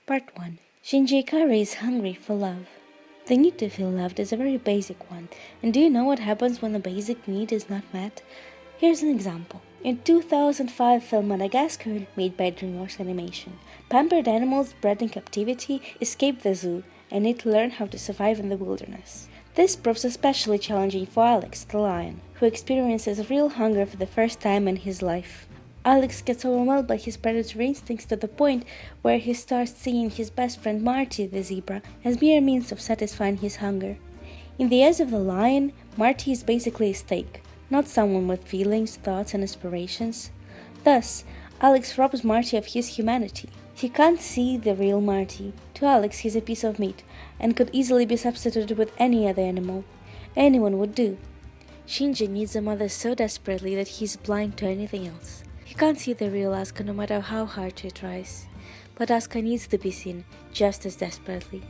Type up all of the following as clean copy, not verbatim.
Part 1. Shinji Ikari is hungry for love. The need to feel loved is a very basic one, and do you know what happens when the basic need is not met? Here's an example. In 2005 film Madagascar, made by DreamWorks Animation, pampered animals bred in captivity escape the zoo and need to learn how to survive in the wilderness. This proves especially challenging for Alex, the lion, who experiences real hunger for the first time in his life. Alex gets overwhelmed by his predatory instincts to the point where he starts seeing his best friend Marty, the zebra, as mere means of satisfying his hunger. In the eyes of the lion, Marty is basically a steak, not someone with feelings, thoughts, and aspirations. Thus, Alex robs Marty of his humanity. He can't see the real Marty. To Alex, he's a piece of meat, and could easily be substituted with any other animal. Anyone would do. Shinji needs a mother so desperately that he's blind to anything else. He can't see the real Asuka no matter how hard he tries. But Asuka needs to be seen just as desperately.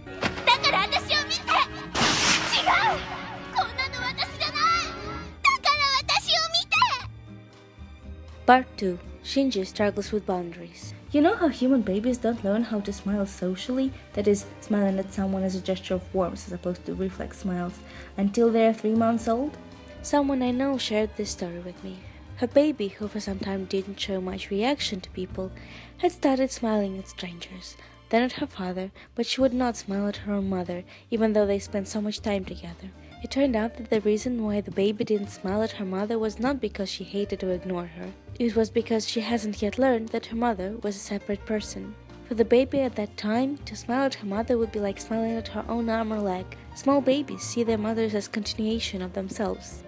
Part 2. Shinji struggles with boundaries. You know how human babies don't learn how to smile socially, that is, smiling at someone as a gesture of warmth as opposed to reflex smiles, until they are 3 months old? Someone I know shared this story with me. Her baby, who for some time didn't show much reaction to people, had started smiling at strangers, then at her father, but she would not smile at her own mother, even though they spent so much time together. It turned out that the reason why the baby didn't smile at her mother was not because she hated or ignored her. It was because she hasn't yet learned that her mother was a separate person. For the baby at that time, to smile at her mother would be like smiling at her own arm or leg. Small babies see their mothers as continuation of themselves.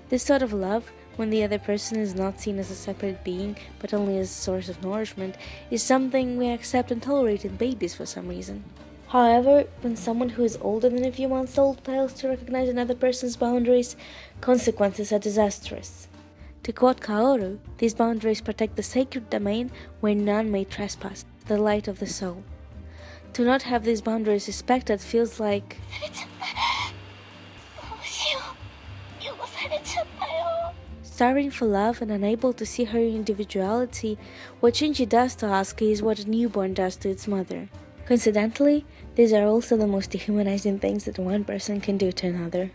This sort of love, when the other person is not seen as a separate being, but only as a source of nourishment, is something we accept and tolerate in babies for some reason. However, when someone who is older than a few months old fails to recognize another person's boundaries, consequences are disastrous. To quote Kaoru, these boundaries protect the sacred domain where none may trespass, the light of the soul. To not have these boundaries respected feels like starving for love and unable to see her individuality. What Shinji does to Asuka is what a newborn does to its mother. Coincidentally, these are also the most dehumanizing things that one person can do to another.